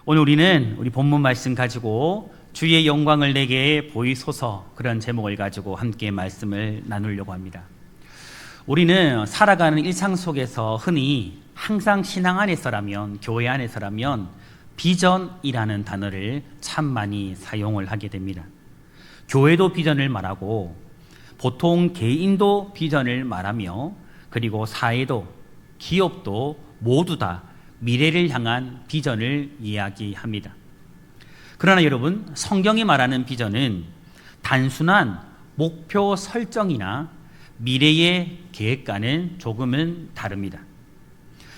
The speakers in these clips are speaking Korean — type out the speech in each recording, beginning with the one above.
오늘 우리는 우리 본문 말씀 가지고 주의 영광을 내게 보이소서, 그런 제목을 가지고 함께 말씀을 나누려고 합니다. 우리는 살아가는 일상 속에서 흔히 항상 신앙 안에서라면, 교회 안에서라면 비전이라는 단어를 참 많이 사용을 하게 됩니다. 교회도 비전을 말하고 보통 개인도 비전을 말하며, 그리고 사회도 기업도 모두 다 미래를 향한 비전을 이야기합니다. 그러나 여러분, 성경이 말하는 비전은 단순한 목표 설정이나 미래의 계획과는 조금은 다릅니다.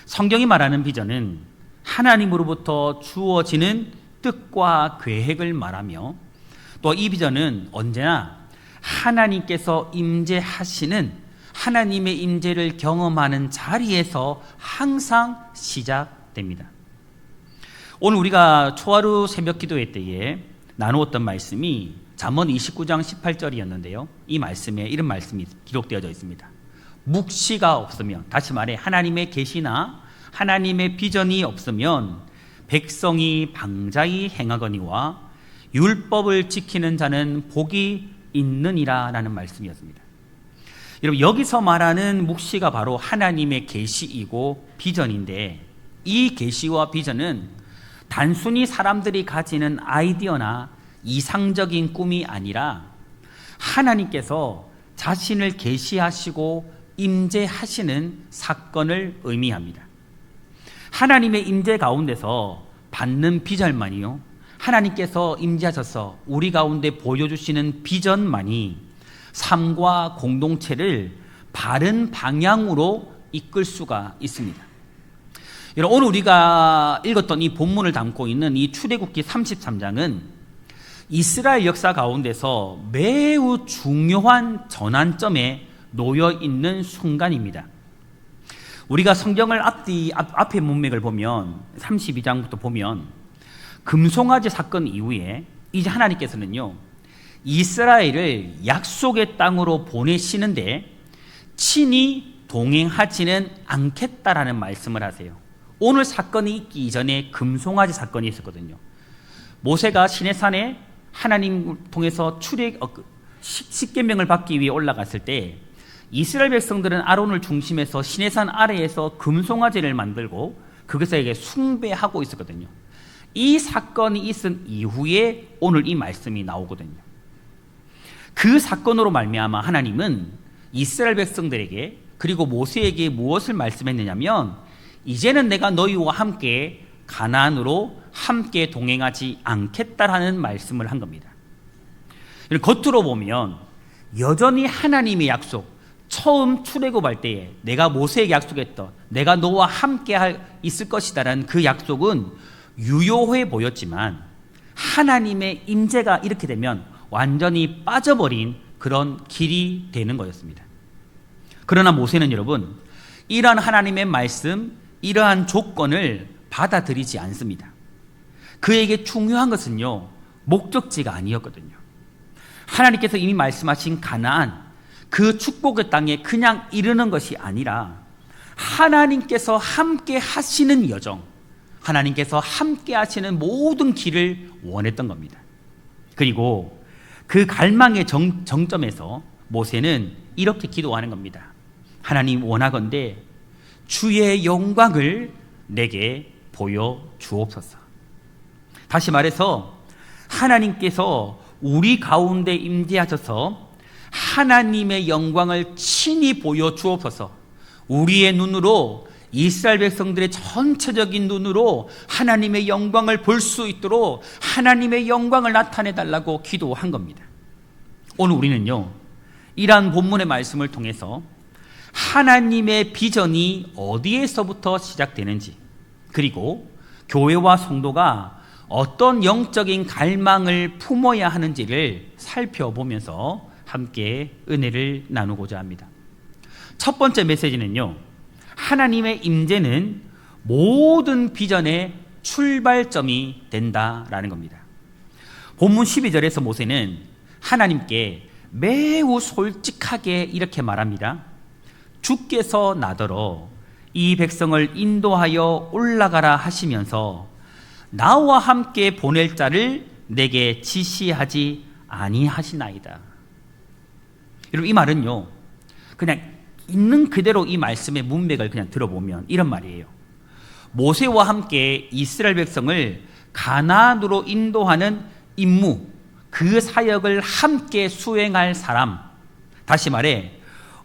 성경이 말하는 비전은 하나님으로부터 주어지는 뜻과 계획을 말하며, 또 이 비전은 언제나 하나님께서 임재하시는, 하나님의 임재를 경험하는 자리에서 항상 시작됩니다. 오늘 우리가 초하루 새벽 기도회 때에 나누었던 말씀이 잠언 29장 18절이었는데요. 이 말씀에 이런 말씀이 기록되어져 있습니다. 묵시가 없으면, 다시 말해 하나님의 계시나 하나님의 비전이 없으면 백성이 방자히 행하거니와 율법을 지키는 자는 복이 있느니라 라는 말씀이었습니다. 여러분, 여기서 말하는 묵시가 바로 하나님의 계시이고 비전인데, 이 계시와 비전은 단순히 사람들이 가지는 아이디어나 이상적인 꿈이 아니라 하나님께서 자신을 계시하시고 임재하시는 사건을 의미합니다. 하나님의 임재 가운데서 받는 비전만이요, 하나님께서 임재하셔서 우리 가운데 보여주시는 비전만이 삶과 공동체를 바른 방향으로 이끌 수가 있습니다. 여러분, 오늘 우리가 읽었던 이 본문을 담고 있는 이 출애굽기 33장은 이스라엘 역사 가운데서 매우 중요한 전환점에 놓여 있는 순간입니다. 우리가 성경을 앞에 문맥을 보면 32장부터 보면 금송아지 사건 이후에 이제 하나님께서는요, 이스라엘을 약속의 땅으로 보내시는데 친히 동행하지는 않겠다라는 말씀을 하세요. 오늘 사건이 있기 이전에 금송아지 사건이 있었거든요. 모세가 시내산에 하나님 통해서 십계명을 받기 위해 올라갔을 때 이스라엘 백성들은 아론을 중심해서 시내산 아래에서 금송아지를 만들고 그것에게 숭배하고 있었거든요. 이 사건이 있은 이후에 오늘 이 말씀이 나오거든요. 그 사건으로 말미암아 하나님은 이스라엘 백성들에게, 그리고 모세에게 무엇을 말씀했느냐면, 이제는 내가 너희와 함께 가나안으로 함께 동행하지 않겠다라는 말씀을 한 겁니다. 겉으로 보면 여전히 하나님의 약속, 처음 출애굽할 때에 내가 모세에게 약속했던 내가 너와 함께 있을 것이다라는 그 약속은 유효해 보였지만, 하나님의 임재가 이렇게 되면 완전히 빠져버린 그런 길이 되는 거였습니다. 그러나 모세는 여러분, 이러한 하나님의 말씀, 이러한 조건을 받아들이지 않습니다. 그에게 중요한 것은요, 목적지가 아니었거든요. 하나님께서 이미 말씀하신 가나안, 그 축복의 땅에 그냥 이르는 것이 아니라 하나님께서 함께 하시는 여정, 하나님께서 함께 하시는 모든 길을 원했던 겁니다. 그리고 그 갈망의 정점에서 모세는 이렇게 기도하는 겁니다. 하나님, 원하건대 주의 영광을 내게 보여 주옵소서. 다시 말해서 하나님께서 우리 가운데 임재하셔서 하나님의 영광을 친히 보여 주옵소서. 우리의 눈으로, 이스라엘 백성들의 전체적인 눈으로 하나님의 영광을 볼 수 있도록 하나님의 영광을 나타내 달라고 기도한 겁니다. 오늘 우리는요, 이러한 본문의 말씀을 통해서 하나님의 비전이 어디에서부터 시작되는지, 그리고 교회와 성도가 어떤 영적인 갈망을 품어야 하는지를 살펴보면서 함께 은혜를 나누고자 합니다. 첫 번째 메시지는요, 하나님의 임재는 모든 비전의 출발점이 된다라는 겁니다. 본문 12절에서 모세는 하나님께 매우 솔직하게 이렇게 말합니다. 주께서 나더러 이 백성을 인도하여 올라가라 하시면서 나와 함께 보낼 자를 내게 지시하지 아니하시나이다. 여러분, 이 말은요, 그냥 있는 그대로 이 말씀의 문맥을 그냥 들어보면 이런 말이에요. 모세와 함께 이스라엘 백성을 가나안으로 인도하는 임무, 그 사역을 함께 수행할 사람, 다시 말해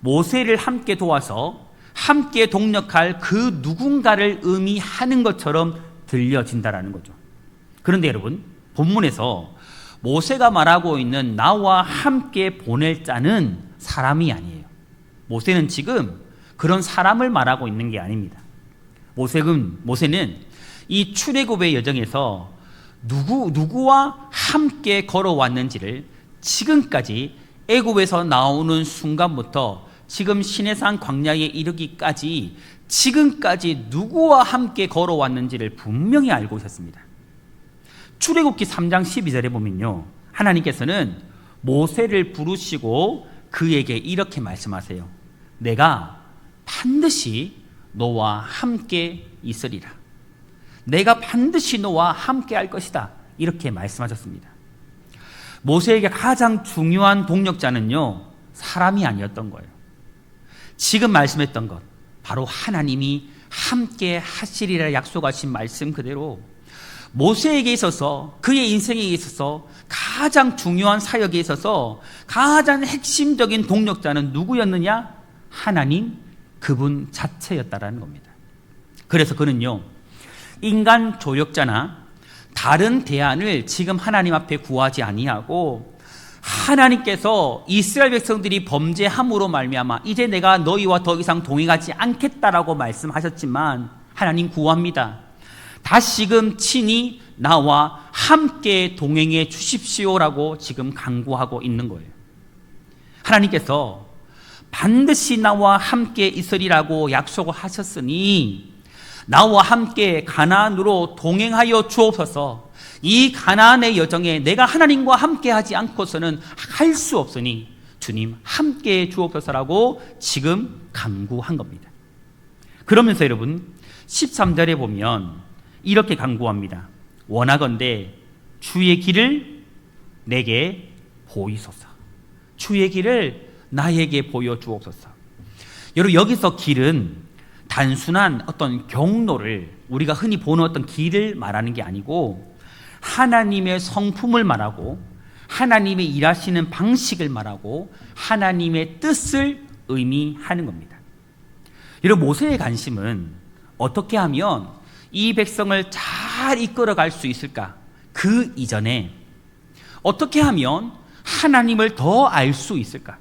모세를 함께 도와서 함께 동력할 그 누군가를 의미하는 것처럼 들려진다라는 거죠. 그런데 여러분, 본문에서 모세가 말하고 있는 나와 함께 보낼 자는 사람이 아니에요. 모세는 지금 그런 사람을 말하고 있는 게 아닙니다. 모세는 이 출애굽의 여정에서 누구와 함께 걸어왔는지를 지금까지 애굽에서 나오는 순간부터 지금 시내산 광야에 이르기까지 지금까지 누구와 함께 걸어왔는지를 분명히 알고 있었습니다. 출애굽기 3장 12절에 보면요, 하나님께서는 모세를 부르시고 그에게 이렇게 말씀하세요. 내가 반드시 너와 함께 있으리라. 내가 반드시 너와 함께 할 것이다. 이렇게 말씀하셨습니다. 모세에게 가장 중요한 동력자는요, 사람이 아니었던 거예요. 지금 말씀했던 것, 바로 하나님이 함께 하시리라 약속하신 말씀 그대로 모세에게 있어서, 그의 인생에 있어서 가장 중요한 사역에 있어서 가장 핵심적인 동력자는 누구였느냐? 하나님, 그분 자체였다라는 겁니다. 그래서 그는요, 인간 조력자나 다른 대안을 지금 하나님 앞에 구하지 아니하고 하나님께서 이스라엘 백성들이 범죄함으로 말미암아 이제 내가 너희와 더 이상 동행하지 않겠다라고 말씀하셨지만 하나님 구합니다. 다시금 친히 나와 함께 동행해 주십시오라고 지금 간구하고 있는 거예요. 하나님께서 반드시 나와 함께 있으리라고 약속을 하셨으니 나와 함께 가나안으로 동행하여 주옵소서. 이 가나안의 여정에 내가 하나님과 함께 하지 않고서는 할 수 없으니 주님 함께 주옵소서라고 지금 간구한 겁니다. 그러면서 여러분 13절에 보면 이렇게 간구합니다. 원하건대 주의 길을 내게 보이소서. 주의 길을 나에게 보여주옵소서. 여러분, 여기서 길은 단순한 어떤 경로를, 우리가 흔히 보는 어떤 길을 말하는 게 아니고 하나님의 성품을 말하고 하나님의 일하시는 방식을 말하고 하나님의 뜻을 의미하는 겁니다. 여러분, 모세의 관심은 어떻게 하면 이 백성을 잘 이끌어갈 수 있을까? 그 이전에 어떻게 하면 하나님을 더 알 수 있을까?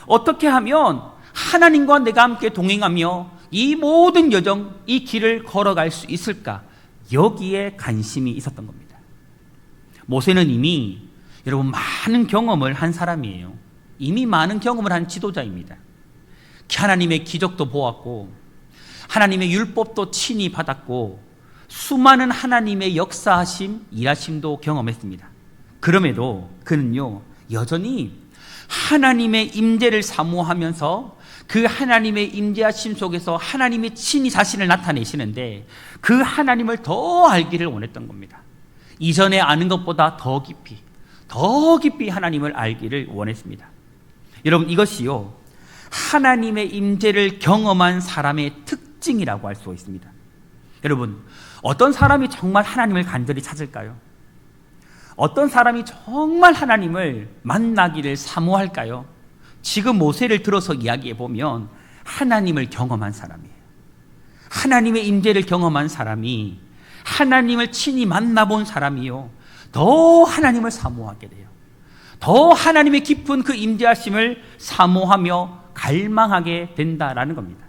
어떻게 하면 하나님과 내가 함께 동행하며 이 모든 여정, 이 길을 걸어갈 수 있을까? 여기에 관심이 있었던 겁니다. 모세는 이미 여러분 많은 경험을 한 사람이에요. 이미 많은 경험을 한 지도자입니다. 하나님의 기적도 보았고 하나님의 율법도 친히 받았고 수많은 하나님의 역사하심, 일하심도 경험했습니다. 그럼에도 그는요, 여전히 하나님의 임재를 사모하면서 그 하나님의 임재하심 속에서 하나님이 친히 자신을 나타내시는데 그 하나님을 더 알기를 원했던 겁니다. 이전에 아는 것보다 더 깊이 하나님을 알기를 원했습니다. 여러분, 이것이요, 하나님의 임재를 경험한 사람의 특징이라고 할 수 있습니다. 여러분, 어떤 사람이 정말 하나님을 간절히 찾을까요? 어떤 사람이 정말 하나님을 만나기를 사모할까요? 지금 모세를 들어서 이야기해 보면 하나님을 경험한 사람이에요. 하나님의 임재를 경험한 사람이, 하나님을 친히 만나본 사람이요, 더 하나님을 사모하게 돼요. 더 하나님의 깊은 그 임재하심을 사모하며 갈망하게 된다라는 겁니다.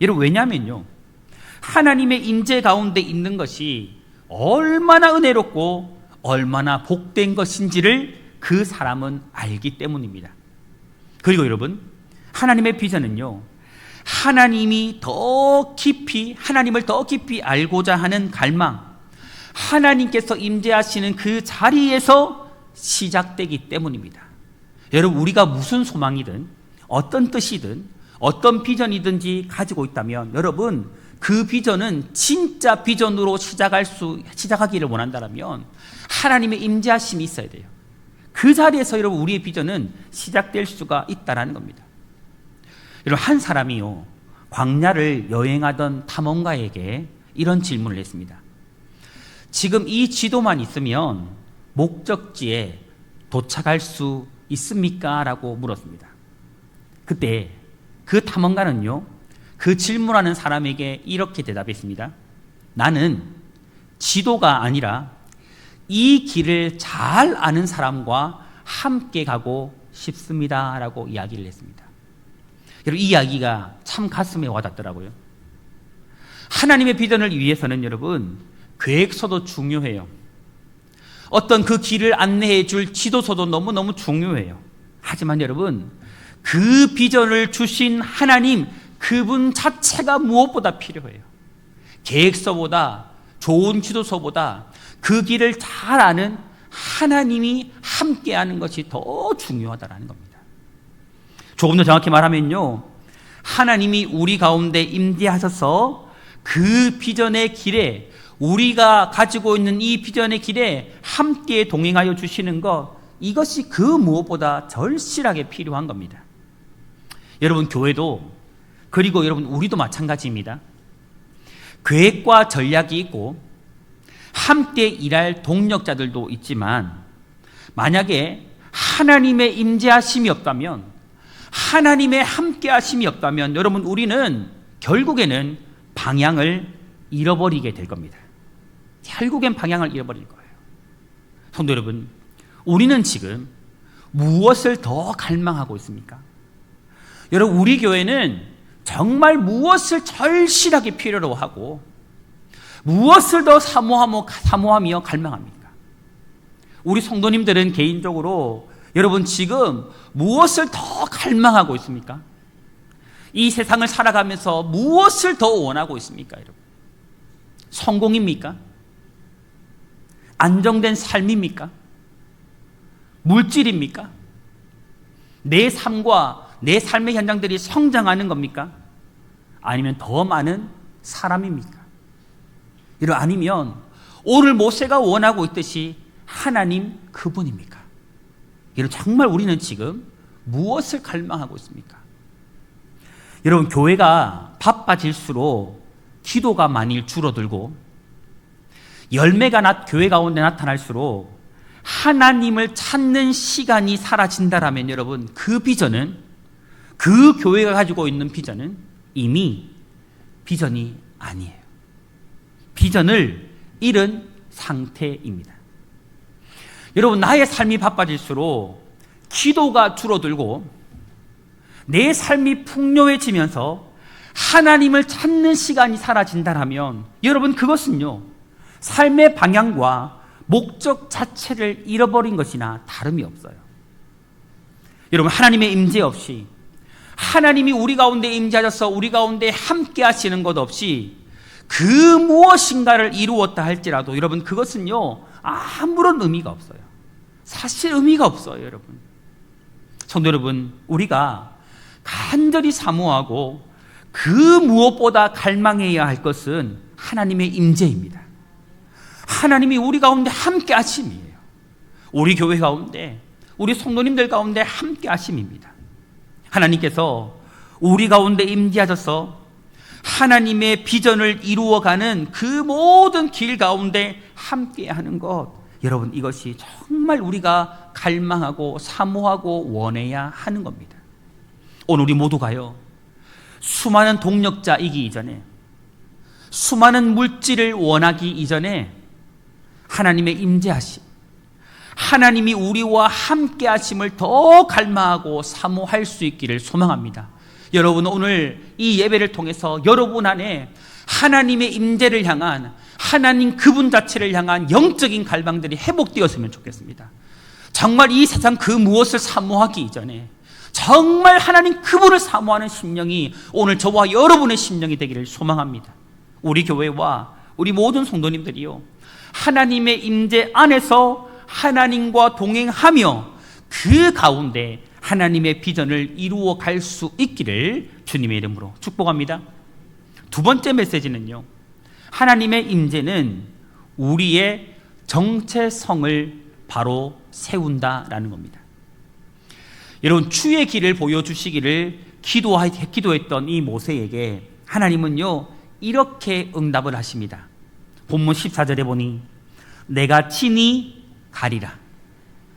여러분, 왜냐하면요, 하나님의 임재 가운데 있는 것이 얼마나 은혜롭고 얼마나 복된 것인지를 그 사람은 알기 때문입니다. 그리고 여러분, 하나님의 비전은요, 하나님을 더 깊이 알고자 하는 갈망, 하나님께서 임재하시는 그 자리에서 시작되기 때문입니다. 여러분, 우리가 무슨 소망이든 어떤 뜻이든 어떤 비전이든지 가지고 있다면 여러분, 그 비전은 진짜 비전으로 시작하기를 원한다면 하나님의 임재하심이 있어야 돼요. 그 자리에서 여러분 우리의 비전은 시작될 수가 있다는 겁니다. 여러분 한 사람이요 광야를 여행하던 탐험가에게 이런 질문을 했습니다. 지금 이 지도만 있으면 목적지에 도착할 수 있습니까? 라고 물었습니다. 그때 그 탐험가는요 그 질문하는 사람에게 이렇게 대답했습니다. 나는 지도가 아니라 이 길을 잘 아는 사람과 함께 가고 싶습니다 라고 이야기를 했습니다. 여러분 이 이야기가 참 가슴에 와닿더라고요. 하나님의 비전을 위해서는 여러분 계획서도 중요해요. 어떤 그 길을 안내해 줄 지도서도 너무너무 중요해요. 하지만 여러분 그 비전을 주신 하나님 그분 자체가 무엇보다 필요해요. 계획서보다 좋은 지도서보다 그 길을 잘 아는 하나님이 함께하는 것이 더 중요하다는 겁니다. 조금 더 정확히 말하면요 하나님이 우리 가운데 임재하셔서 그 비전의 길에 우리가 가지고 있는 이 비전의 길에 함께 동행하여 주시는 것 이것이 그 무엇보다 절실하게 필요한 겁니다. 여러분 교회도 그리고 여러분 우리도 마찬가지입니다. 계획과 전략이 있고 함께 일할 동력자들도 있지만 만약에 하나님의 임재하심이 없다면 하나님의 함께하심이 없다면 여러분 우리는 결국에는 방향을 잃어버리게 될 겁니다. 결국엔 방향을 잃어버릴 거예요. 성도 여러분 우리는 지금 무엇을 더 갈망하고 있습니까? 여러분 우리 교회는 정말 무엇을 절실하게 필요로 하고 무엇을 더 사모하며 갈망합니까? 우리 성도님들은 개인적으로 여러분 지금 무엇을 더 갈망하고 있습니까? 이 세상을 살아가면서 무엇을 더 원하고 있습니까? 여러분 성공입니까? 안정된 삶입니까? 물질입니까? 내 삶과 내 삶의 현장들이 성장하는 겁니까? 아니면 더 많은 사람입니까? 아니면 오늘 모세가 원하고 있듯이 하나님 그분입니까? 정말 우리는 지금 무엇을 갈망하고 있습니까? 여러분 교회가 바빠질수록 기도가 많이 줄어들고 열매가 교회 가운데 나타날수록 하나님을 찾는 시간이 사라진다라면 여러분 그 비전은 그 교회가 가지고 있는 비전은 이미 비전이 아니에요. 비전을 잃은 상태입니다. 여러분 나의 삶이 바빠질수록 기도가 줄어들고 내 삶이 풍요해지면서 하나님을 찾는 시간이 사라진다라면 여러분 그것은요 삶의 방향과 목적 자체를 잃어버린 것이나 다름이 없어요. 여러분 하나님의 임재 없이 하나님이 우리 가운데 임재하셔서 우리 가운데 함께 하시는 것 없이 그 무엇인가를 이루었다 할지라도 여러분 그것은요 아무런 의미가 없어요. 사실 의미가 없어요. 여러분 성도 여러분 우리가 간절히 사모하고 그 무엇보다 갈망해야 할 것은 하나님의 임재입니다. 하나님이 우리 가운데 함께 하심이에요. 우리 교회 가운데 우리 성도님들 가운데 함께 하심입니다. 하나님께서 우리 가운데 임재하셔서 하나님의 비전을 이루어가는 그 모든 길 가운데 함께하는 것 여러분 이것이 정말 우리가 갈망하고 사모하고 원해야 하는 겁니다. 오늘 우리 모두가요 수많은 동력자이기 이전에 수많은 물질을 원하기 이전에 하나님의 임재하심 하나님이 우리와 함께 하심을 더 갈망하고 사모할 수 있기를 소망합니다. 여러분 오늘 이 예배를 통해서 여러분 안에 하나님의 임재를 향한 하나님 그분 자체를 향한 영적인 갈망들이 회복되었으면 좋겠습니다. 정말 이 세상 그 무엇을 사모하기 이전에 정말 하나님 그분을 사모하는 심령이 오늘 저와 여러분의 심령이 되기를 소망합니다. 우리 교회와 우리 모든 성도님들이요 하나님의 임재 안에서 하나님과 동행하며 그 가운데 하나님의 비전을 이루어 갈 수 있기를 주님의 이름으로 축복합니다. 두 번째 메시지는요, 하나님의 임재는 우리의 정체성을 바로 세운다라는 겁니다. 여러분, 주의 길을 보여주시기를 기도했던 이 모세에게 하나님은요 이렇게 응답을 하십니다. 본문 14절에 보니 내가 친히 가리라.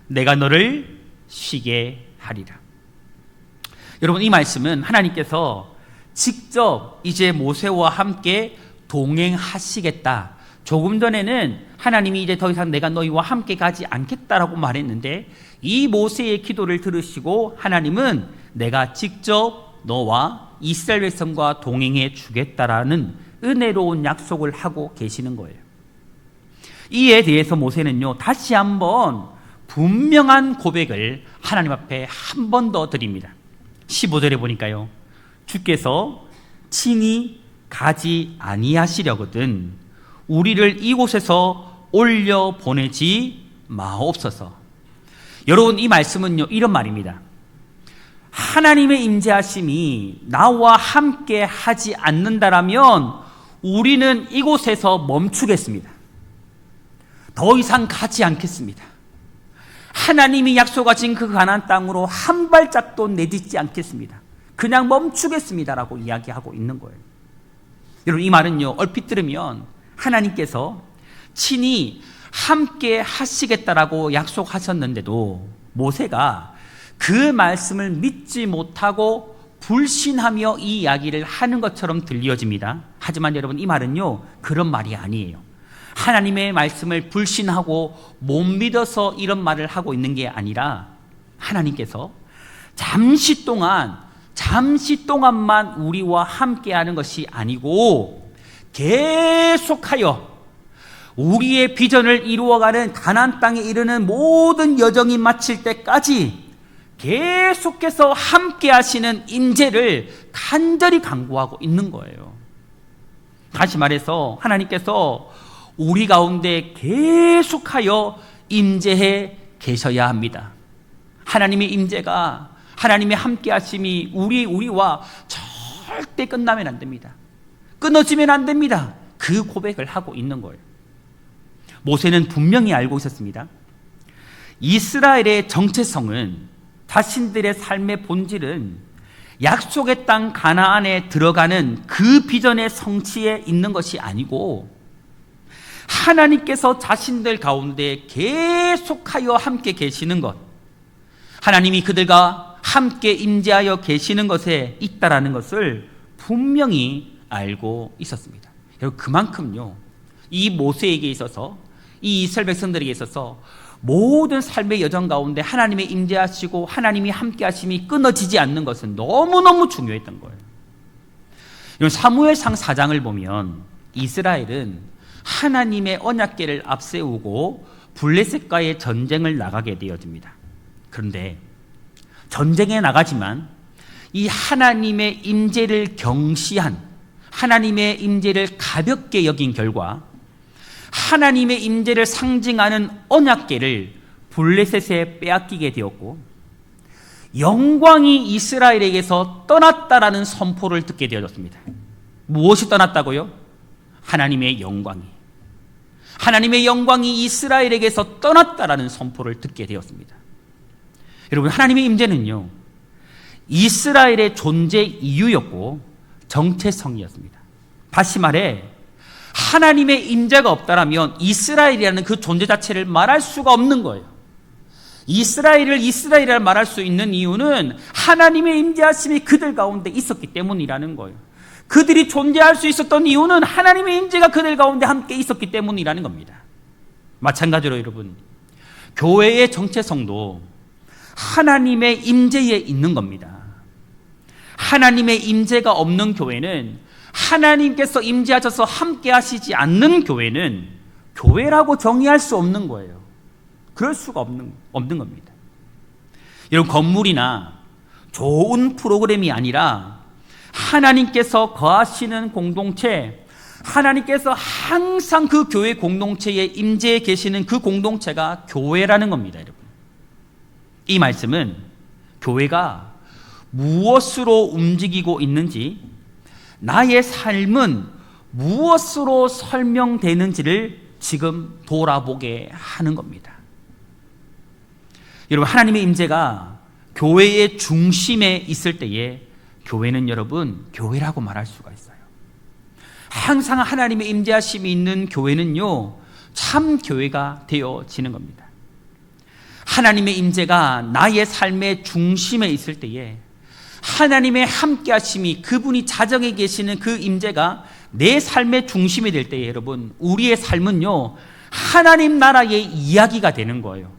내가 너를 쉬게 하리라. 여러분, 이 말씀은 하나님께서 직접 이제 모세와 함께 동행하시겠다. 조금 전에는 하나님이 이제 더 이상 내가 너희와 함께 가지 않겠다라고 말했는데, 이 모세의 기도를 들으시고 하나님은 내가 직접 너와 이스라엘 백성과 동행해 주겠다라는 은혜로운 약속을 하고 계시는 거예요. 이에 대해서 모세는요 다시 한번 분명한 고백을 하나님 앞에 한 번 더 드립니다. 15절에 보니까요, 주께서 친히 가지 아니하시려거든 우리를 이곳에서 올려 보내지 마옵소서. 여러분, 이 말씀은요 이런 말입니다. 하나님의 임재하심이 나와 함께 하지 않는다라면 우리는 이곳에서 멈추겠습니다. 더 이상 가지 않겠습니다. 하나님이 약속하신 그 가나안 땅으로 한 발짝도 내딛지 않겠습니다. 그냥 멈추겠습니다라고 이야기하고 있는 거예요. 여러분, 이 말은요 얼핏 들으면 하나님께서 친히 함께 하시겠다라고 약속하셨는데도 모세가 그 말씀을 믿지 못하고 불신하며 이 이야기를 하는 것처럼 들려집니다. 하지만 여러분, 이 말은요 그런 말이 아니에요. 하나님의 말씀을 불신하고 못 믿어서 이런 말을 하고 있는 게 아니라 하나님께서 잠시 동안만 우리와 함께하는 것이 아니고 계속하여 우리의 비전을 이루어가는 가나안 땅에 이르는 모든 여정이 마칠 때까지 계속해서 함께 하시는 임재를 간절히 간구하고 있는 거예요. 다시 말해서 하나님께서 우리 가운데 계속하여 임재해 계셔야 합니다. 하나님의 임재가, 하나님의 함께 하심이 우리와 절대 끝나면 안 됩니다. 끊어지면 안 됩니다. 그 고백을 하고 있는 거예요. 모세는 분명히 알고 있었습니다. 이스라엘의 정체성은, 자신들의 삶의 본질은 약속의 땅 가나안에 들어가는 그 비전의 성취에 있는 것이 아니고 하나님께서 자신들 가운데 계속하여 함께 계시는 것, 하나님이 그들과 함께 임재하여 계시는 것에 있다라는 것을 분명히 알고 있었습니다. 여러분, 그만큼요 이 모세에게 있어서, 이 이스라엘 백성들에게 있어서 모든 삶의 여정 가운데 하나님의 임재하시고 하나님이 함께 하심이 끊어지지 않는 것은 너무너무 중요했던 거예요. 사무엘상 4장을 보면 이스라엘은 하나님의 언약궤를 앞세우고 블레셋과의 전쟁을 나가게 되어집니다. 그런데 전쟁에 나가지만 이 하나님의 임재를 경시한, 하나님의 임재를 가볍게 여긴 결과 하나님의 임재를 상징하는 언약궤를 블레셋에 빼앗기게 되었고 영광이 이스라엘에게서 떠났다라는 선포를 듣게 되어졌습니다. 무엇이 떠났다고요? 하나님의 영광이. 하나님의 영광이 이스라엘에게서 떠났다라는 선포를 듣게 되었습니다. 여러분, 하나님의 임재는요 이스라엘의 존재 이유였고 정체성이었습니다. 다시 말해 하나님의 임재가 없다라면 이스라엘이라는 그 존재 자체를 말할 수가 없는 거예요. 이스라엘을 이스라엘이라 말할 수 있는 이유는 하나님의 임재하심이 그들 가운데 있었기 때문이라는 거예요. 그들이 존재할 수 있었던 이유는 하나님의 임재가 그들 가운데 함께 있었기 때문이라는 겁니다. 마찬가지로 여러분, 교회의 정체성도 하나님의 임재에 있는 겁니다. 하나님의 임재가 없는 교회는, 하나님께서 임재하셔서 함께 하시지 않는 교회는 교회라고 정의할 수 없는 거예요. 그럴 수가 없는 겁니다. 여러분, 건물이나 좋은 프로그램이 아니라 하나님께서 거하시는 공동체, 하나님께서 항상 그 교회 공동체에 임재해 계시는 그 공동체가 교회라는 겁니다. 여러분, 이 말씀은 교회가 무엇으로 움직이고 있는지, 나의 삶은 무엇으로 설명되는지를 지금 돌아보게 하는 겁니다. 여러분, 하나님의 임재가 교회의 중심에 있을 때에 교회는 여러분 교회라고 말할 수가 있어요. 항상 하나님의 임재하심이 있는 교회는요 참 교회가 되어지는 겁니다. 하나님의 임재가 나의 삶의 중심에 있을 때에 하나님의 함께하심이, 그분이 자정에 계시는 그 임재가 내 삶의 중심이 될 때에 여러분, 우리의 삶은요 하나님 나라의 이야기가 되는 거예요.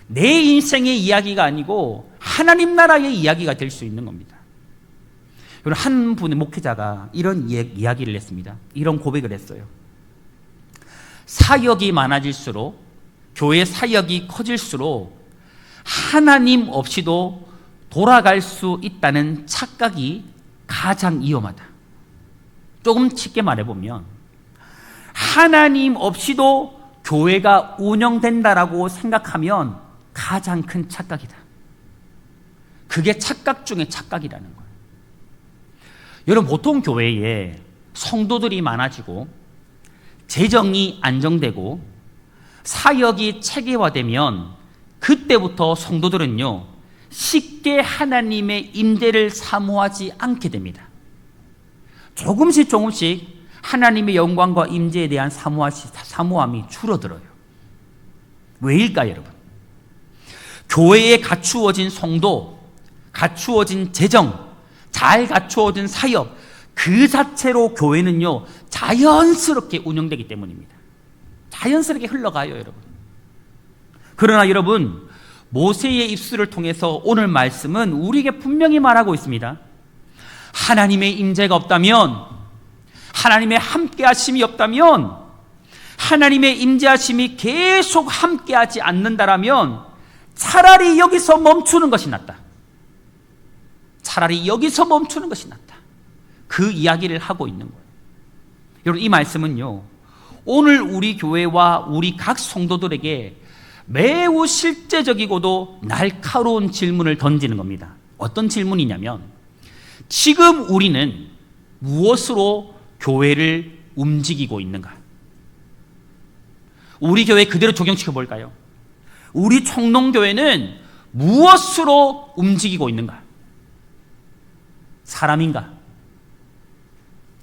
내 인생의 이야기가 아니고 하나님 나라의 이야기가 될 수 있는 겁니다. 여러분, 한 분의 목회자가 이런 이야기를 했습니다. 이런 고백을 했어요. 사역이 많아질수록, 교회 사역이 커질수록 하나님 없이도 돌아갈 수 있다는 착각이 가장 위험하다. 조금 쉽게 말해보면 하나님 없이도 교회가 운영된다라고 생각하면 가장 큰 착각이다. 그게 착각 중에 착각이라는 거예요. 여러분, 보통 교회에 성도들이 많아지고 재정이 안정되고 사역이 체계화되면 그때부터 성도들은요 쉽게 하나님의 임재를 사모하지 않게 됩니다. 조금씩 하나님의 영광과 임재에 대한 사모함이 줄어들어요. 왜일까요, 여러분? 교회에 갖추어진 성도, 갖추어진 재정, 잘 갖추어진 사역, 그 자체로 교회는요 자연스럽게 운영되기 때문입니다. 자연스럽게 흘러가요, 여러분. 그러나 여러분, 모세의 입술을 통해서 오늘 말씀은 우리에게 분명히 말하고 있습니다. 하나님의 임재가 없다면, 하나님의 함께하심이 없다면, 하나님의 임재하심이 계속 함께하지 않는다라면 차라리 여기서 멈추는 것이 낫다. 차라리 여기서 멈추는 것이 낫다. 그 이야기를 하고 있는 거예요. 여러분, 이 말씀은요 오늘 우리 교회와 우리 각 성도들에게 매우 실제적이고도 날카로운 질문을 던지는 겁니다. 어떤 질문이냐면, 지금 우리는 무엇으로 교회를 움직이고 있는가? 우리 교회 그대로 적용시켜 볼까요? 우리 총농교회는 무엇으로 움직이고 있는가? 사람인가?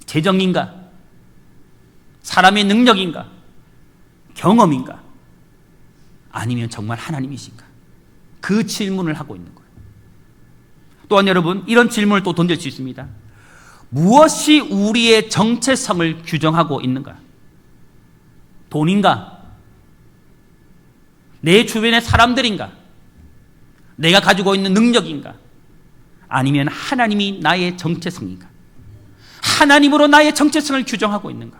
재정인가? 사람의 능력인가? 경험인가? 아니면 정말 하나님이신가? 그 질문을 하고 있는 거예요. 또한 여러분, 이런 질문을 또 던질 수 있습니다. 무엇이 우리의 정체성을 규정하고 있는가? 돈인가? 내 주변의 사람들인가? 내가 가지고 있는 능력인가? 아니면 하나님이 나의 정체성인가? 하나님으로 나의 정체성을 규정하고 있는가?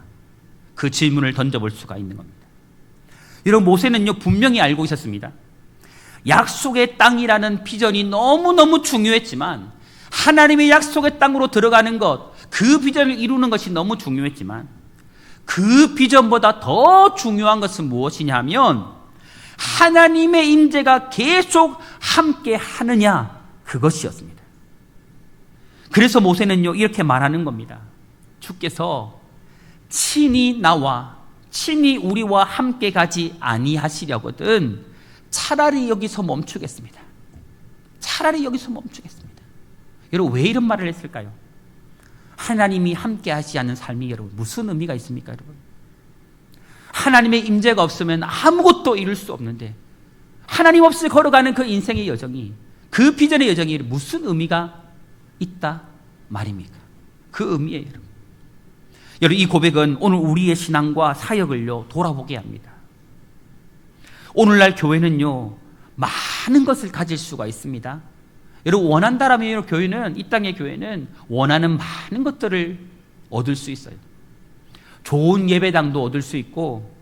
그 질문을 던져볼 수가 있는 겁니다. 여러분, 모세는요 분명히 알고 있었습니다. 약속의 땅이라는 비전이 너무너무 중요했지만, 하나님의 약속의 땅으로 들어가는 것, 그 비전을 이루는 것이 너무 중요했지만, 그 비전보다 더 중요한 것은 무엇이냐 하면 하나님의 임재가 계속 함께 하느냐, 그것이었습니다. 그래서 모세는요 이렇게 말하는 겁니다. 주께서 친히 나와 친히 우리와 함께 가지 아니하시려거든 차라리 여기서 멈추겠습니다. 차라리 여기서 멈추겠습니다. 여러분, 왜 이런 말을 했을까요? 하나님이 함께 하지 않는 삶이 여러분 무슨 의미가 있습니까, 여러분? 하나님의 임재가 없으면 아무것도 이룰 수 없는데, 하나님 없이 걸어가는 그 인생의 여정이, 그 비전의 여정이 무슨 의미가 있다 말입니까? 그 의미예요, 여러분. 여러분, 이 고백은 오늘 우리의 신앙과 사역을요 돌아보게 합니다. 오늘날 교회는요 많은 것을 가질 수가 있습니다. 여러분, 원한다라면 교회는, 이 땅의 교회는 원하는 많은 것들을 얻을 수 있어요. 좋은 예배당도 얻을 수 있고,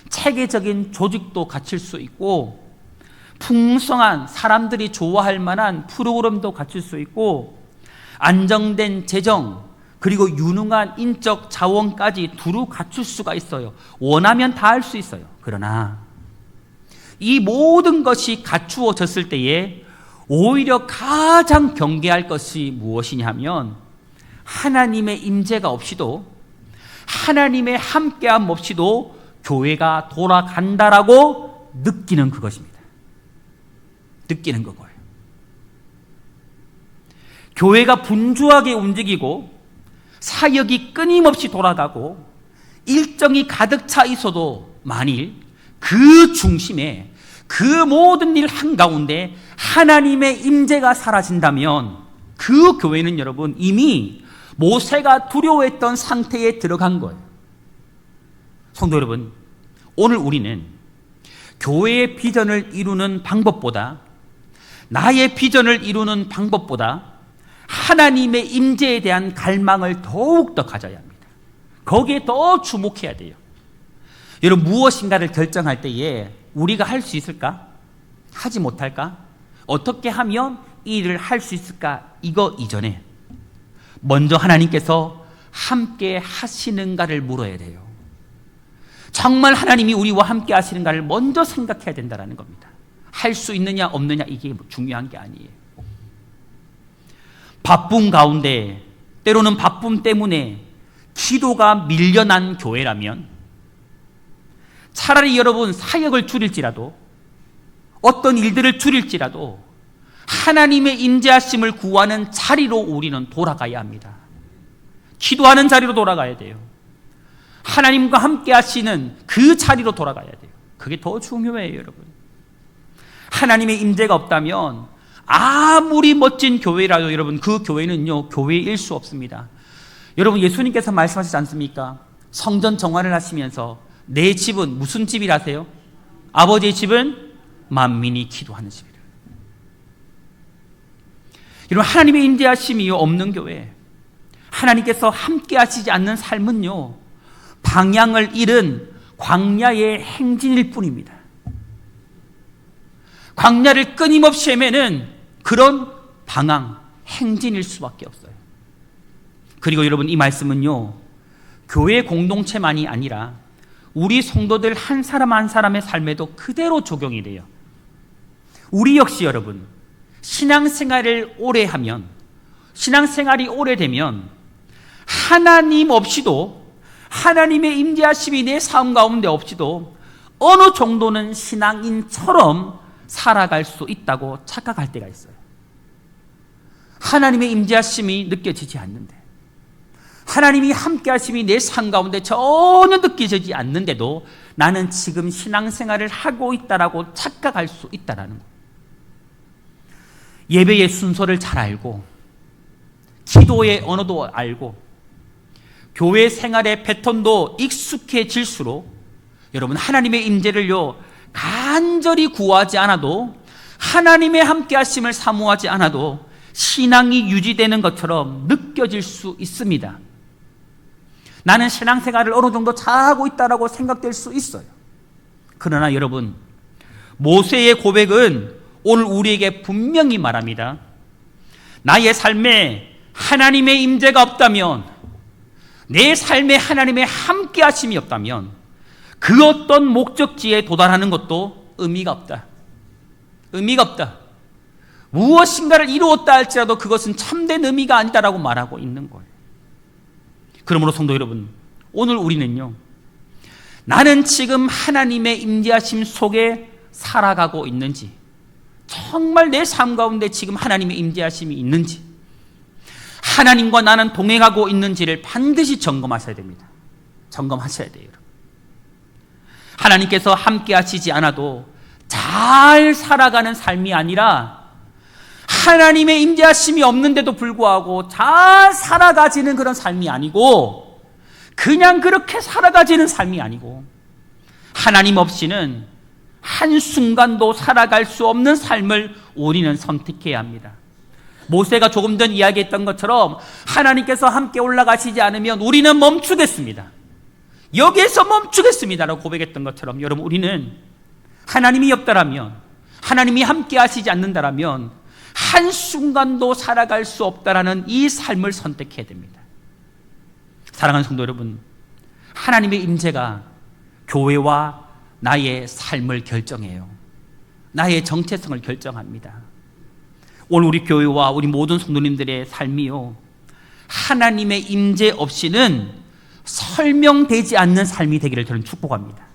체계적인 조직도 갖출 수 있고, 풍성한 사람들이 좋아할 만한 프로그램도 갖출 수 있고, 안정된 재정, 그리고 유능한 인적 자원까지 두루 갖출 수가 있어요. 원하면 다 할 수 있어요. 그러나 이 모든 것이 갖추어졌을 때에 오히려 가장 경계할 것이 무엇이냐 하면 하나님의 임재가 없이도, 하나님의 함께함 없이도 교회가 돌아간다라고 느끼는 그것입니다. 느끼는 그거예요. 교회가 분주하게 움직이고 사역이 끊임없이 돌아가고 일정이 가득 차 있어도 만일 그 중심에, 그 모든 일 한가운데 하나님의 임재가 사라진다면 그 교회는 여러분 이미 모세가 두려워했던 상태에 들어간 거예요. 성도 여러분, 오늘 우리는 교회의 비전을 이루는 방법보다, 나의 비전을 이루는 방법보다 하나님의 임재에 대한 갈망을 더욱더 가져야 합니다. 거기에 더 주목해야 돼요. 여러분, 무엇인가를 결정할 때에 우리가 할 수 있을까? 하지 못할까? 어떻게 하면 이 일을 할 수 있을까? 이거 이전에 먼저 하나님께서 함께 하시는가를 물어야 돼요. 정말 하나님이 우리와 함께 하시는가를 먼저 생각해야 된다는 겁니다. 할 수 있느냐 없느냐 이게 중요한 게 아니에요. 바쁨 가운데, 때로는 바쁨 때문에 기도가 밀려난 교회라면 차라리 여러분 사역을 줄일지라도, 어떤 일들을 줄일지라도 하나님의 임재하심을 구하는 자리로 우리는 돌아가야 합니다. 기도하는 자리로 돌아가야 돼요. 하나님과 함께 하시는 그 자리로 돌아가야 돼요. 그게 더 중요해요, 여러분. 하나님의 임재가 없다면 아무리 멋진 교회라도 여러분 그 교회는요 교회일 수 없습니다. 여러분, 예수님께서 말씀하시지 않습니까? 성전 정화를 하시면서 내 집은 무슨 집이라세요? 아버지의 집은 만민이 기도하는 집이라. 여러분, 하나님의 임재하심이 없는 교회, 하나님께서 함께 하시지 않는 삶은요 방향을 잃은 광야의 행진일 뿐입니다. 광야를 끊임없이 헤매는 그런 방황, 행진일 수밖에 없어요. 그리고 여러분, 이 말씀은요 교회 공동체만이 아니라 우리 성도들 한 사람 한 사람의 삶에도 그대로 적용이 돼요. 우리 역시 여러분, 신앙생활을 오래 하면, 신앙생활이 오래되면 하나님 없이도, 하나님의 임재하심이 내 삶 가운데 없이도 어느 정도는 신앙인처럼 살아갈 수 있다고 착각할 때가 있어요. 하나님의 임재하심이 느껴지지 않는데, 하나님이 함께하심이 내 삶 가운데 전혀 느껴지지 않는데도 나는 지금 신앙생활을 하고 있다라고 착각할 수 있다라는 거예요. 예배의 순서를 잘 알고, 기도의 언어도 알고, 교회 생활의 패턴도 익숙해질수록 여러분 하나님의 임재를요 간절히 구하지 않아도, 하나님의 함께하심을 사모하지 않아도 신앙이 유지되는 것처럼 느껴질 수 있습니다. 나는 신앙생활을 어느 정도 잘하고 있다라고 생각될 수 있어요. 그러나 여러분, 모세의 고백은 오늘 우리에게 분명히 말합니다. 나의 삶에 하나님의 임재가 없다면, 내 삶에 하나님의 함께하심이 없다면 그 어떤 목적지에 도달하는 것도 의미가 없다. 의미가 없다. 무엇인가를 이루었다 할지라도 그것은 참된 의미가 아니다라고 말하고 있는 거예요. 그러므로 성도 여러분, 오늘 우리는요 나는 지금 하나님의 임재하심 속에 살아가고 있는지, 정말 내 삶 가운데 지금 하나님의 임재하심이 있는지, 하나님과 나는 동행하고 있는지를 반드시 점검하셔야 됩니다. 점검하셔야 돼요. 하나님께서 함께 하시지 않아도 잘 살아가는 삶이 아니라, 하나님의 임재하심이 없는데도 불구하고 잘 살아가지는 그런 삶이 아니고, 그냥 그렇게 살아가지는 삶이 아니고, 하나님 없이는 한순간도 살아갈 수 없는 삶을 우리는 선택해야 합니다. 모세가 조금 전 이야기했던 것처럼 하나님께서 함께 올라가시지 않으면 우리는 멈추겠습니다. 여기에서 멈추겠습니다라고 고백했던 것처럼 여러분, 우리는 하나님이 없다라면, 하나님이 함께 하시지 않는다라면 한순간도 살아갈 수 없다라는 이 삶을 선택해야 됩니다. 사랑하는 성도 여러분, 하나님의 임재가 교회와 나의 삶을 결정해요. 나의 정체성을 결정합니다. 오늘 우리 교회와 우리 모든 성도님들의 삶이요 하나님의 임재 없이는 설명되지 않는 삶이 되기를 저는 축복합니다.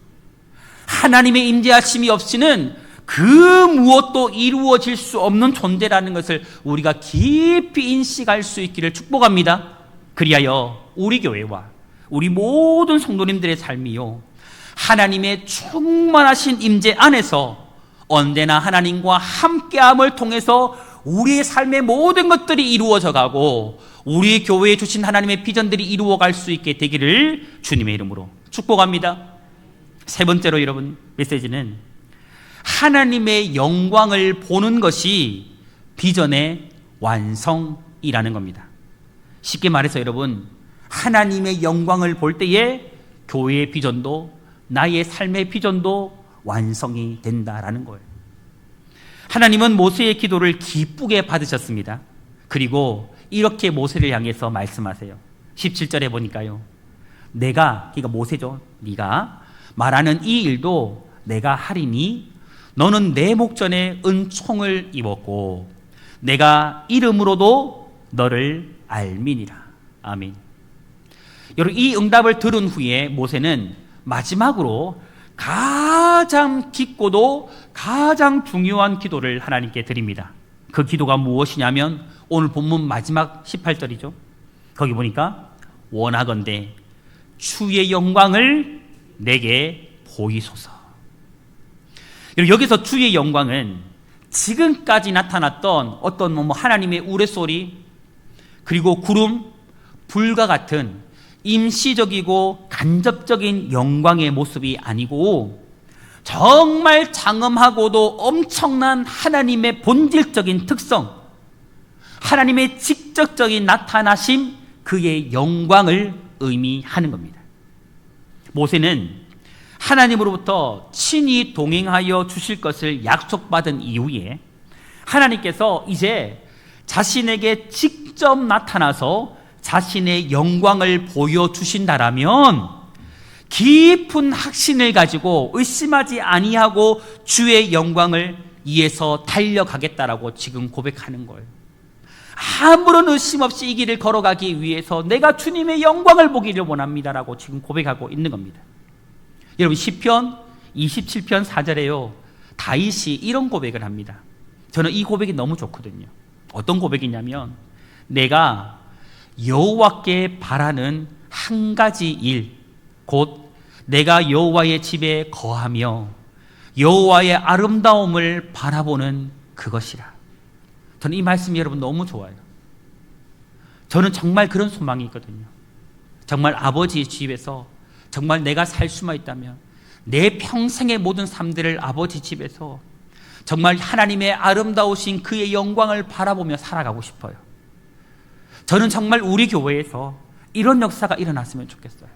하나님의 임재하심이 없이는 그 무엇도 이루어질 수 없는 존재라는 것을 우리가 깊이 인식할 수 있기를 축복합니다. 그리하여 우리 교회와 우리 모든 성도님들의 삶이요, 하나님의 충만하신 임재 안에서 언제나 하나님과 함께함을 통해서 우리의 삶의 모든 것들이 이루어져 가고 우리 교회에 주신 하나님의 비전들이 이루어갈 수 있게 되기를 주님의 이름으로 축복합니다. 세 번째로 여러분, 메시지는 하나님의 영광을 보는 것이 비전의 완성이라는 겁니다. 쉽게 말해서 여러분, 하나님의 영광을 볼 때에 교회의 비전도 나의 삶의 비전도 완성이 된다라는 거예요. 하나님은 모세의 기도를 기쁘게 받으셨습니다. 그리고 이렇게 모세를 향해서 말씀하세요. 17절에 보니까요, 그러니까 모세죠, 네가 말하는 이 일도 내가 하리니 너는 내 목전에 은총을 입었고 내가 이름으로도 너를 알미니라. 아멘. 여러분, 이 응답을 들은 후에 모세는 마지막으로 가장 깊고도 가장 중요한 기도를 하나님께 드립니다. 그 기도가 무엇이냐면 오늘 본문 마지막 18절이죠. 거기 보니까 원하건대 주의 영광을 내게 보이소서. 여기서 주의 영광은 지금까지 나타났던 어떤 하나님의 우레소리, 그리고 구름, 불과 같은 임시적이고 간접적인 영광의 모습이 아니고 정말 장엄하고도 엄청난 하나님의 본질적인 특성, 하나님의 직접적인 나타나심, 그의 영광을 의미하는 겁니다. 모세는 하나님으로부터 친히 동행하여 주실 것을 약속받은 이후에 하나님께서 이제 자신에게 직접 나타나서 자신의 영광을 보여주신다라면 깊은 확신을 가지고 의심하지 아니하고 주의 영광을 위해서 달려가겠다라고 지금 고백하는 거예요. 아무런 의심 없이 이 길을 걸어가기 위해서 내가 주님의 영광을 보기를 원합니다라고 지금 고백하고 있는 겁니다. 여러분, 시편 27편 4절에요, 다윗이 이런 고백을 합니다. 저는 이 고백이 너무 좋거든요. 어떤 고백이냐면, 내가 여호와께 바라는 한 가지 일, 곧 내가 여호와의 집에 거하며 여호와의 아름다움을 바라보는 그것이라. 저는 이 말씀이 여러분 너무 좋아요. 저는 정말 그런 소망이 있거든요. 정말 아버지의 집에서 정말 내가 살 수만 있다면 내 평생의 모든 삶들을 아버지 집에서 정말 하나님의 아름다우신 그의 영광을 바라보며 살아가고 싶어요. 저는 정말 우리 교회에서 이런 역사가 일어났으면 좋겠어요.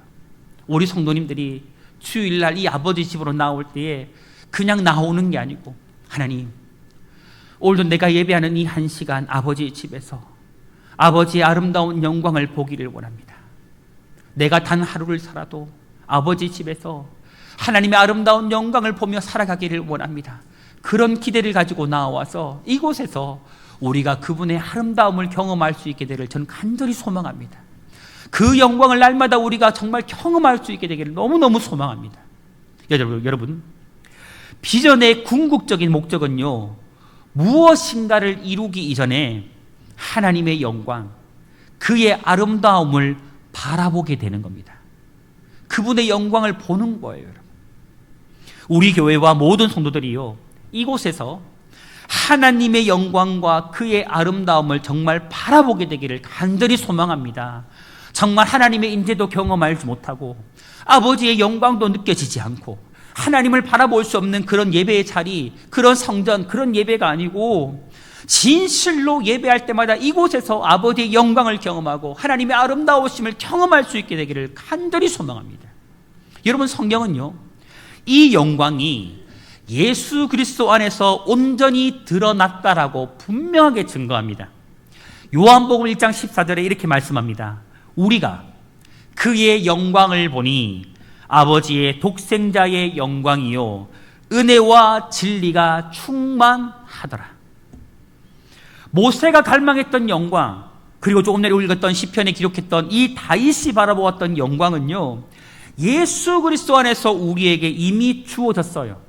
우리 성도님들이 주일날 이 아버지 집으로 나올 때에 그냥 나오는 게 아니고, 하나님, 오늘도 내가 예배하는 이 한 시간 아버지 집에서 아버지의 아름다운 영광을 보기를 원합니다. 내가 단 하루를 살아도 아버지 집에서 하나님의 아름다운 영광을 보며 살아가기를 원합니다. 그런 기대를 가지고 나와서 이곳에서 우리가 그분의 아름다움을 경험할 수 있게 되기를 저는 간절히 소망합니다. 그 영광을 날마다 우리가 정말 경험할 수 있게 되기를 너무너무 소망합니다. 여러분, 비전의 궁극적인 목적은요, 무엇인가를 이루기 이전에 하나님의 영광, 그의 아름다움을 바라보게 되는 겁니다. 그분의 영광을 보는 거예요, 여러분. 우리 교회와 모든 성도들이요, 이곳에서 하나님의 영광과 그의 아름다움을 정말 바라보게 되기를 간절히 소망합니다. 정말 하나님의 임재도 경험하지 못하고 아버지의 영광도 느껴지지 않고 하나님을 바라볼 수 없는 그런 예배의 자리, 그런 성전, 그런 예배가 아니고 진실로 예배할 때마다 이곳에서 아버지의 영광을 경험하고 하나님의 아름다우심을 경험할 수 있게 되기를 간절히 소망합니다. 여러분, 성경은요, 이 영광이 예수 그리스도 안에서 온전히 드러났다라고 분명하게 증거합니다. 요한복음 1장 14절에 이렇게 말씀합니다. 우리가 그의 영광을 보니 아버지의 독생자의 영광이요 은혜와 진리가 충만하더라. 모세가 갈망했던 영광, 그리고 조금 전에 읽었던 시편에 기록했던 이 다윗이 바라보았던 영광은요, 예수 그리스도 안에서 우리에게 이미 주어졌어요.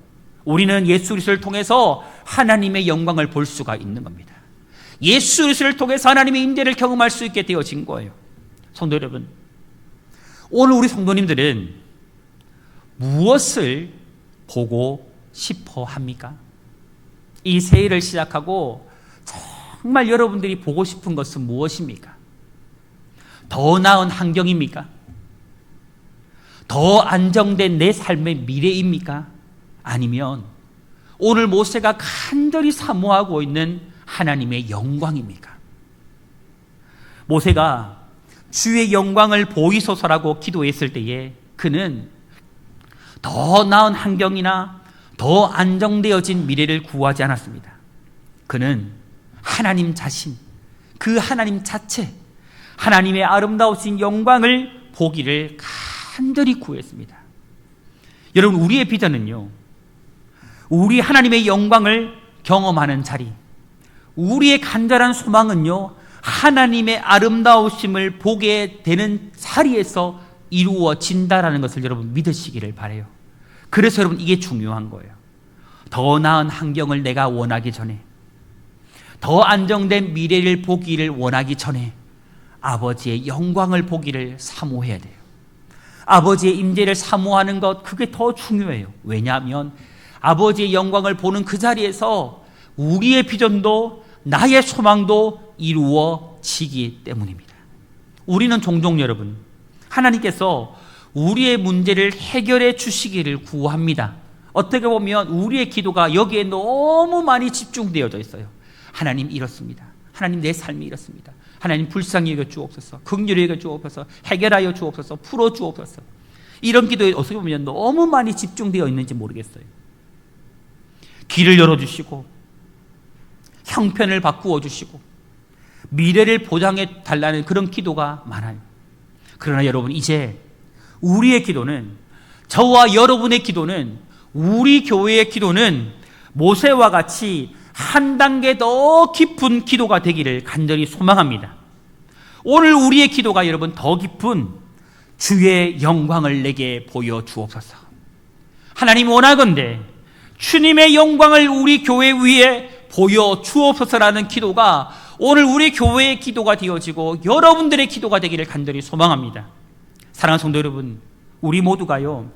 우리는 예수 그리스도를 통해서 하나님의 영광을 볼 수가 있는 겁니다. 예수 그리스도를 통해서 하나님의 임재를 경험할 수 있게 되어진 거예요. 성도 여러분, 오늘 우리 성도님들은 무엇을 보고 싶어 합니까? 이 새해를 시작하고 정말 여러분들이 보고 싶은 것은 무엇입니까? 더 나은 환경입니까? 더 안정된 내 삶의 미래입니까? 아니면 오늘 모세가 간절히 사모하고 있는 하나님의 영광입니까? 모세가 주의 영광을 보이소서라고 기도했을 때에 그는 더 나은 환경이나 더 안정되어진 미래를 구하지 않았습니다. 그는 하나님 자신, 그 하나님 자체, 하나님의 아름다우신 영광을 보기를 간절히 구했습니다. 여러분, 우리의 비전은요, 우리 하나님의 영광을 경험하는 자리, 우리의 간절한 소망은요, 하나님의 아름다우심을 보게 되는 자리에서 이루어진다라는 것을 여러분 믿으시기를 바라요. 그래서 여러분 이게 중요한 거예요. 더 나은 환경을 내가 원하기 전에, 더 안정된 미래를 보기를 원하기 전에 아버지의 영광을 보기를 사모해야 돼요. 아버지의 임재를 사모하는 것, 그게 더 중요해요. 왜냐하면 아버지의 영광을 보는 그 자리에서 우리의 비전도 나의 소망도 이루어지기 때문입니다. 우리는 종종 여러분, 하나님께서 우리의 문제를 해결해 주시기를 구합니다. 어떻게 보면 우리의 기도가 여기에 너무 많이 집중되어져 있어요. 하나님 이렇습니다. 하나님 내 삶이 이렇습니다. 하나님 불쌍히 여겨 주옵소서. 긍휼히 여겨 주옵소서. 해결하여 주옵소서. 풀어 주옵소서. 이런 기도에 어떻게 보면 너무 많이 집중되어 있는지 모르겠어요. 길을 열어주시고 형편을 바꾸어 주시고 미래를 보장해 달라는 그런 기도가 많아요. 그러나 여러분, 이제 우리의 기도는, 저와 여러분의 기도는, 우리 교회의 기도는 모세와 같이 한 단계 더 깊은 기도가 되기를 간절히 소망합니다. 오늘 우리의 기도가 여러분 더 깊은 주의 영광을 내게 보여주옵소서. 하나님 원하건대 주님의 영광을 우리 교회 위에 보여주옵소서라는 기도가 오늘 우리 교회의 기도가 되어지고 여러분들의 기도가 되기를 간절히 소망합니다. 사랑하는 성도 여러분, 우리 모두가요,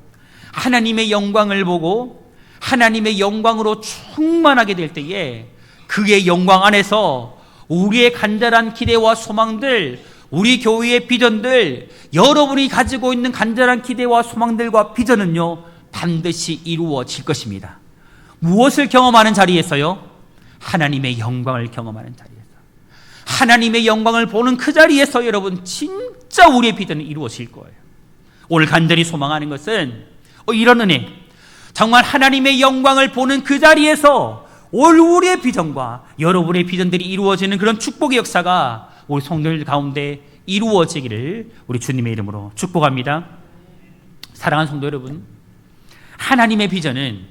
하나님의 영광을 보고 하나님의 영광으로 충만하게 될 때에 그의 영광 안에서 우리의 간절한 기대와 소망들, 우리 교회의 비전들, 여러분이 가지고 있는 간절한 기대와 소망들과 비전은요, 반드시 이루어질 것입니다. 무엇을 경험하는 자리에서요? 하나님의 영광을 경험하는 자리에서, 하나님의 영광을 보는 그 자리에서 여러분 진짜 우리의 비전이 이루어질 거예요. 오늘 간절히 소망하는 것은 이런 은혜, 정말 하나님의 영광을 보는 그 자리에서 올 우리의 비전과 여러분의 비전들이 이루어지는 그런 축복의 역사가 우리 성도들 가운데 이루어지기를 우리 주님의 이름으로 축복합니다. 사랑하는 성도 여러분, 하나님의 비전은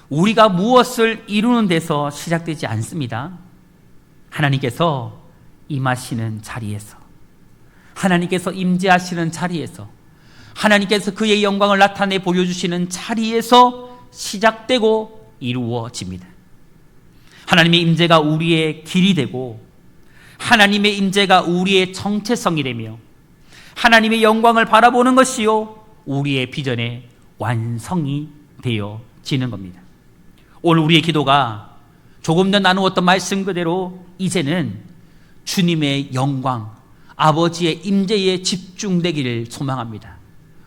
우리가 무엇을 이루는 데서 시작되지 않습니다. 하나님께서 임하시는 자리에서, 하나님께서 임재하시는 자리에서, 하나님께서 그의 영광을 나타내 보여주시는 자리에서 시작되고 이루어집니다. 하나님의 임재가 우리의 길이 되고 하나님의 임재가 우리의 정체성이 되며 하나님의 영광을 바라보는 것이요, 우리의 비전의 완성이 되어지는 겁니다. 오늘 우리의 기도가 조금 전 나누었던 말씀 그대로 이제는 주님의 영광, 아버지의 임재에 집중되기를 소망합니다.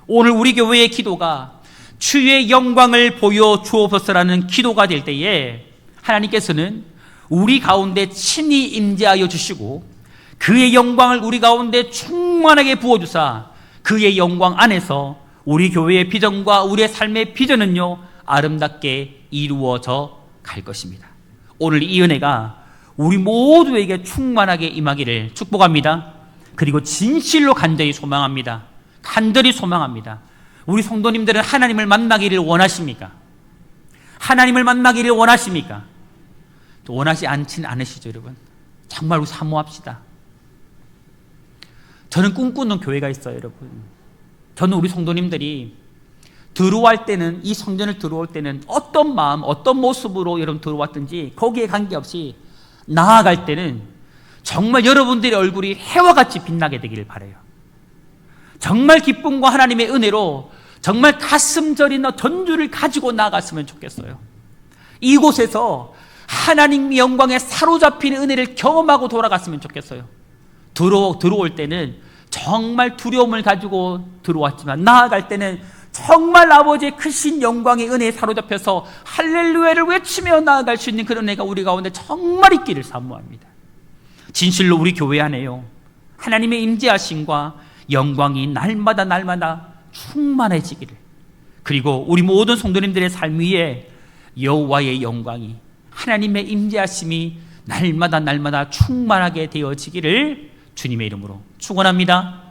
오늘 우리 교회의 기도가 주의 영광을 보여주옵소서라는 기도가 될 때에 하나님께서는 우리 가운데 친히 임재하여 주시고 그의 영광을 우리 가운데 충만하게 부어주사 그의 영광 안에서 우리 교회의 비전과 우리의 삶의 비전은요, 아름답게 이루어져 갈 것입니다. 오늘 이 은혜가 우리 모두에게 충만하게 임하기를 축복합니다. 그리고 진실로 간절히 소망합니다. 간절히 소망합니다. 우리 성도님들은 하나님을 만나기를 원하십니까? 하나님을 만나기를 원하십니까? 원하지 않지는 않으시죠, 여러분? 정말 우리 사모합시다. 저는 꿈꾸는 교회가 있어요, 여러분. 저는 우리 성도님들이 들어갈 때는, 이 성전을 들어올 때는 어떤 마음, 어떤 모습으로 여러분 들어왔든지 거기에 관계없이 나아갈 때는 정말 여러분들의 얼굴이 해와 같이 빛나게 되기를 바라요. 정말 기쁨과 하나님의 은혜로 정말 가슴 저리는 전주를 가지고 나아갔으면 좋겠어요. 이곳에서 하나님의 영광에 사로잡힌 은혜를 경험하고 돌아갔으면 좋겠어요. 들어올 때는 정말 두려움을 가지고 들어왔지만 나아갈 때는 정말 아버지의 크신 영광의 은혜에 사로잡혀서 할렐루야를 외치며 나아갈 수 있는 그런 은혜가 우리 가운데 정말 있기를 사모합니다. 진실로 우리 교회 안에요, 하나님의 임재하심과 영광이 날마다 충만해지기를, 그리고 우리 모든 성도님들의 삶 위에 여호와의 영광이, 하나님의 임재하심이 날마다 충만하게 되어지기를 주님의 이름으로 축원합니다.